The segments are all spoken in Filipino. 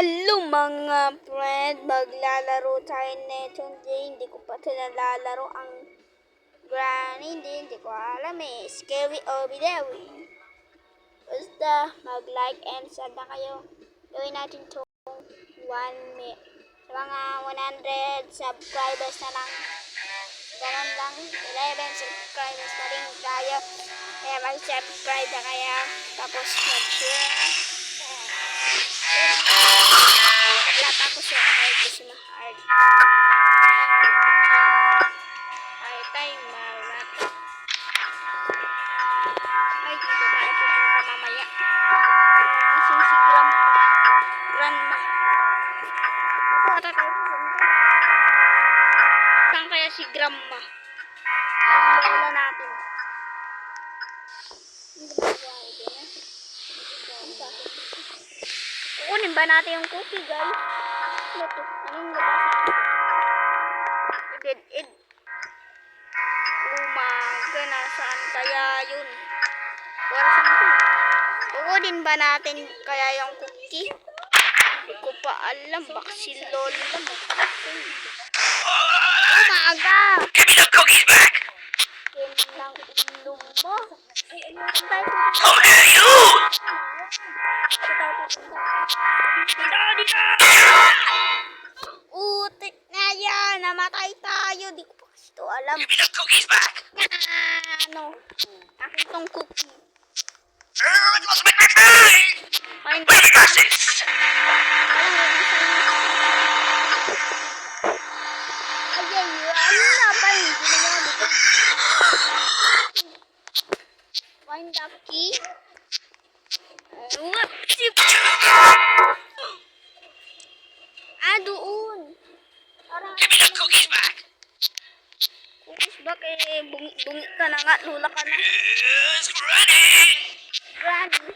Hello mga friend, maglalaro tayo nito. Hindi ko pa ito nalalaro ang Granny. Hindi ko alam eh. Scary or Bidewi. Basta mag-like and sub na kayo. Gawin natin itong 1 minute. Sa mga 100 subscribers na lang. Ganun lang. 11 subscribers na rin tayo. Kaya mag-subscribe na kaya. Tapos mag-share. Tapos yung hard gusto na hard. Ay tayo marat. Ay dito tayo pupunta mamaya. Ising si Grandma. Ito ata tayo pupunta. Saan kaya si Grandma? Ang lola natin. Hindi ba ito na? Kukunin ba natin yung cookie guys? Ano to? Anong labasan? Dead. Umaga, nasaan kaya yun? Wala saan to? Kukunin ba natin kaya yung cookie? Hindi ko pa alam. Baka si Lola mo. Umaga! Give me the cookies back! Yan lang ilong mo. Come here, you! Utik na yan! Namatay tayo! Di ko pa kasi ito alam. Give me the cookies back! Ano? Akin tong cookie. It was with my friend! Find Where are the glasses? Find the key. Doon. Parang Give me the cookies back! cookies back eh. Bungi ka na nga. Lula ka na. Yes, Granny! Granny.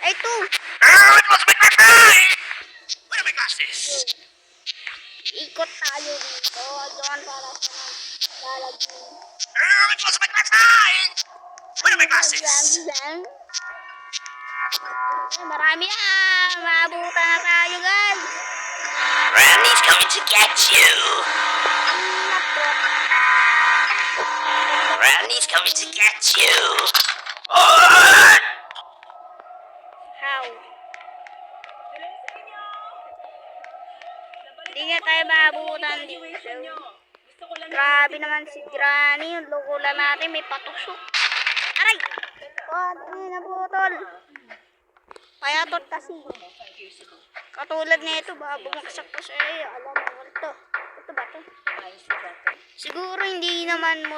Ay, ito. It was with my friend! Where are my glasses? Ikot tayo dito. Doon para sa lalagyan. It was with my friend! Where are my glasses? Marami na. Maabutan na tayo, guys. Granny's coming to get you! Granny's coming to get you! How? Hindi nga tayo maabutan dito. Grabe naman si Granny. Yung lukula natin may patusok. Aray! Oh, naputol. Payatot kasi. Katulad nito, bumagsak ko sa iyo. Alam mo ito. Ito ba ito? Siguro hindi naman mo.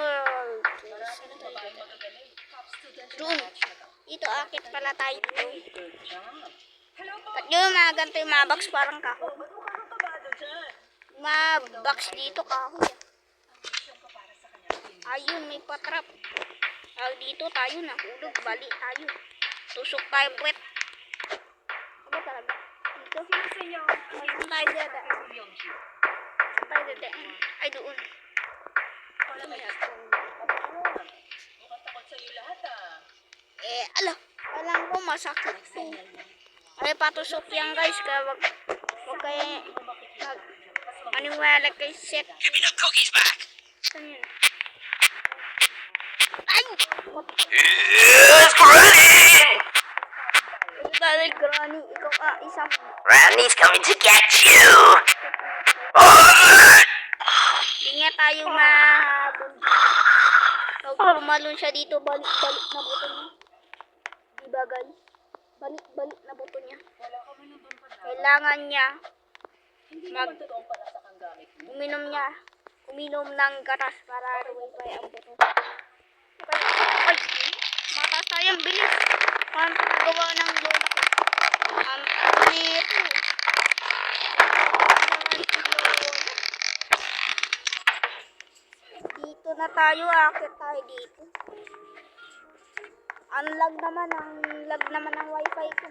Doon. Dito akit pala tayo. At yun, mga ganito yung mga box parang kahoy. Mga box dito kahoy. Ayun, may patrap. Dito tayo nahulog. Bali tayo. Tusok tayo puwet. Ano talaga? Dito. Saan tayo dada? Saan tayo dada? Ay, doon. Alam ko masakit po. Ay, patusok yan guys. Kaya wag kayo maniwala kay Seth. Give me the cookies back! Saan yun? Ay! Yes, Granny! Dahil Granny, ikaw ka isang Granny's coming to get you! hindi nga tayo mahabol. Pag pumalun siya dito, balik-balik na buto niya. Diba guys? Balik-balik na buto niya. Kailangan niya uminom ng gatas para rumipay ang buto. Ay! Mataas tayong bilis. Ang gawa ng lola. Ang nito. Dito na tayo. Akit tayo dito. Ang lag naman ng wifi ko.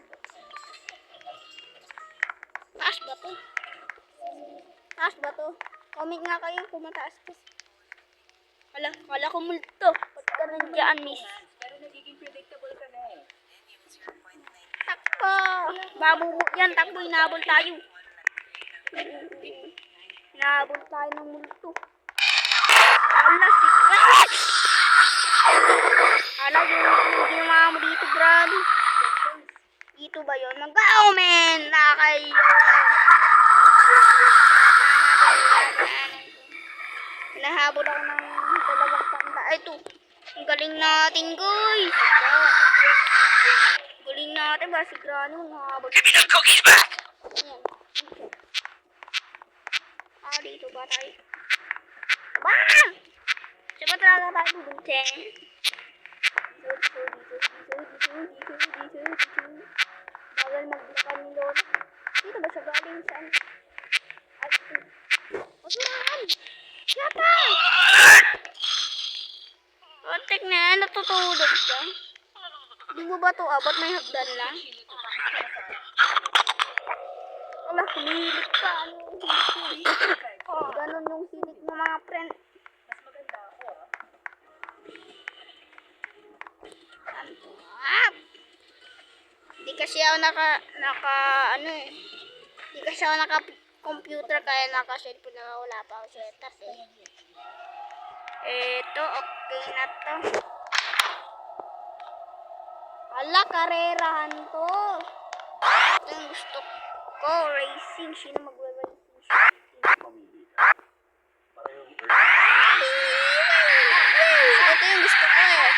Taas ba to? Taas ba to? Comment nga kayo kung mataas to. Wala ko multo. Ba't ka nandiyan, miss? Pero nagiging predictable ka na eh. Takbo Babubo yan, takbo, hinabol tayo. Hinabol tayo ng multo. Ala, sigat! Ala, yung ginawa mo dito, grabe. Dito ba yun? Mag-go, men! Nakayo! Nahabol ako ng 2 tanda. Ay, ito. Ang galing natin, guys. Galing natin ba? Si Grano, nahabol. Give me the cookies back. Ayan. Dito ba tayo? Bang! Saan ba talaga tayo pupunta? Bawal maglakad ni Lola. Dito ba siya galing? Saan? Ay, ito. Pasulaan! Yata! Kontek na yan, natutulog ka. Di mo ba ito abot? May hagdan lang. Wala, kumilit ka. Ano yung silik? Ganon yung silik ng mga friend. Hindi kasi ako hindi kasi ako naka-computer kaya naka-cellphone na wala pa ako setas eh. Eto, okay na to. Hala, karerahan to. Ito yung gusto ko, racing. Sino magwe-racing siya? Ito yung gusto ko eh.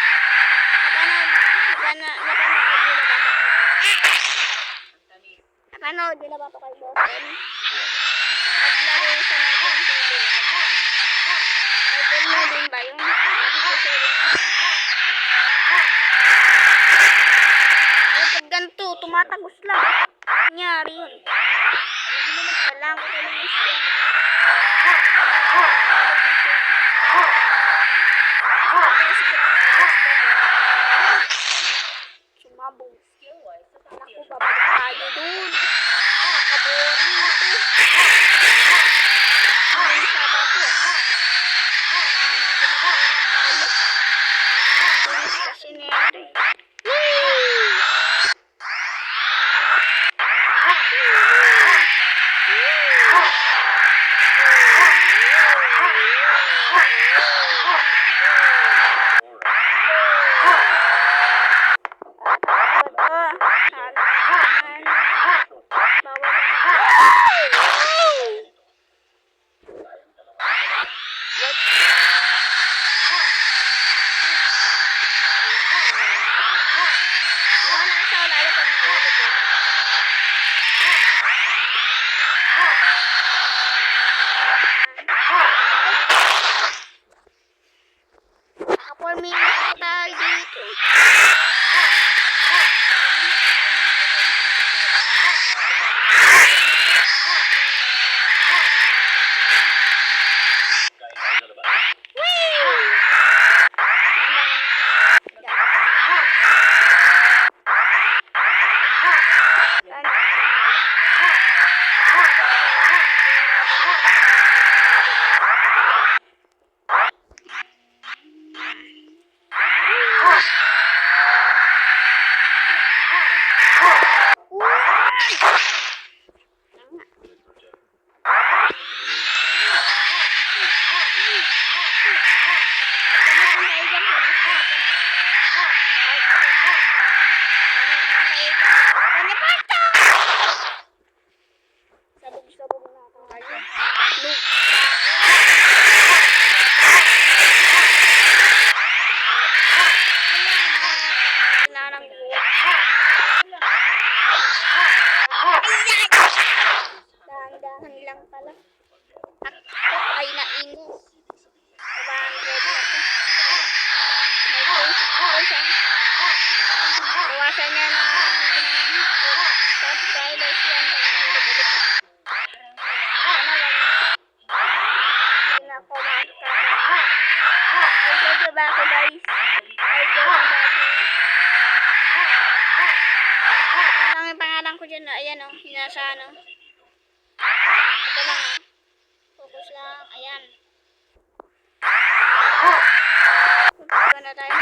Napanood din na ba ito kay Boston? Naglaro siya ng computer. Idol mo din ba yun? Pag ganito, tumatagos lang. Nangyari yun. Kailangan ko tayo ng isyan. Sumabog. Naku, babalik tayo dun. Nakaboring ito. Ay, isa pa ito. Tulis kasi nito eh. Dahan-dahan lang pala. Ako ay nainis. 100 na to. May points ako siya. Bawasan niya ng subscribers yan. Ano lang. Hindi na ako makakita. Ay, gagaba ako guys. Ay, gagaba ako. Ano lang yung pangalan ko dyan. Ayan o. Nasa ano. Ito lang. Focus lang. Ayan. Punta na tayo.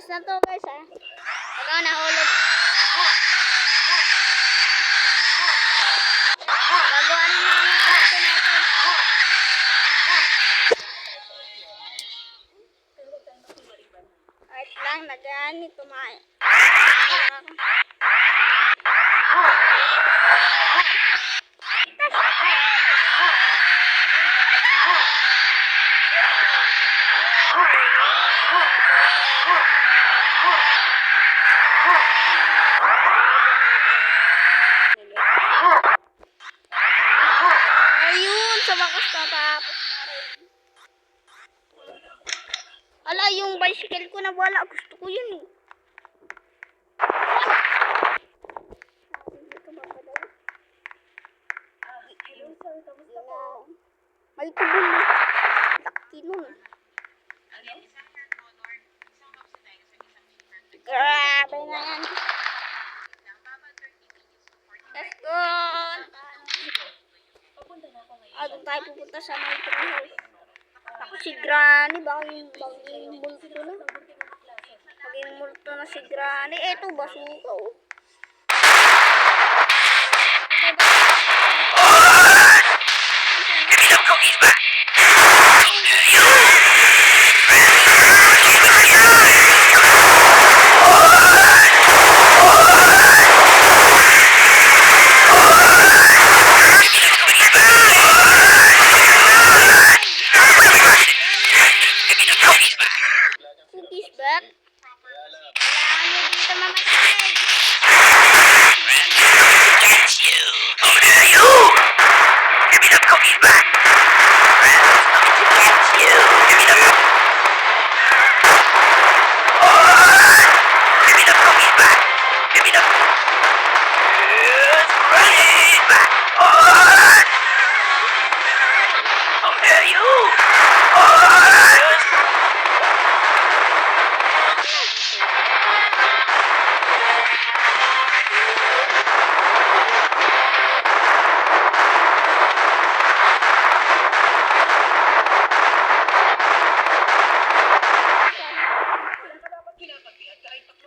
Last na to guys ha. Wag ako nahulog. Gagawa na namin ang kwarto natin. Wait lang, nag-ani tumayo. Ayun, sa wakas natapos na rin. Ala, yung bicycle ko na wala. Gusto ko yun eh. May tubol na. Laki nun. Grabe na yan. Let's go. Doon tayo pupunta sa my tree house. Ako si Granny, baging multo na. Baging multo na si Granny. Eto, basuka oh. Give me some cookies back. Cookies back. Kailangan nyo dito mamatay. Catch you. Oh, there you. Give me some cookies back. Catch you. Give me some. Give me some cookies back. Give me some. Yes, right back. Oh, there you. Yes.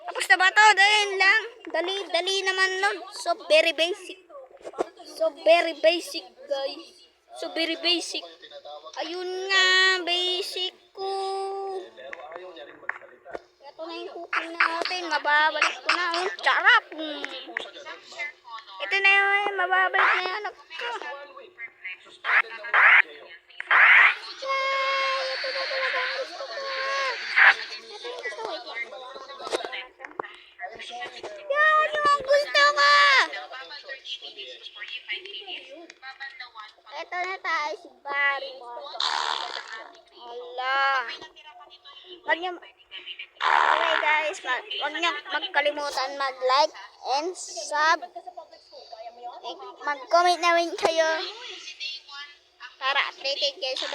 Tapos na ba ito? Dali lang. Dali naman nun. So very basic. So very basic guys. So very basic. Ayun nga, basic ko. Ito na yung cooking natin. Mababalik ko na. Oh, charap. Ito na yung mababalik na yung anak ko. Yay! Ito na talaga ang gusto ko. Ito yung gusto ko. Yan yung gusto ko. Ito na tayo si Barry. Allah. Wag niyo. Okay guys, wag niyo magkalimutan mag-like and sub. Mag-comment na rin kayo para updated kayo sa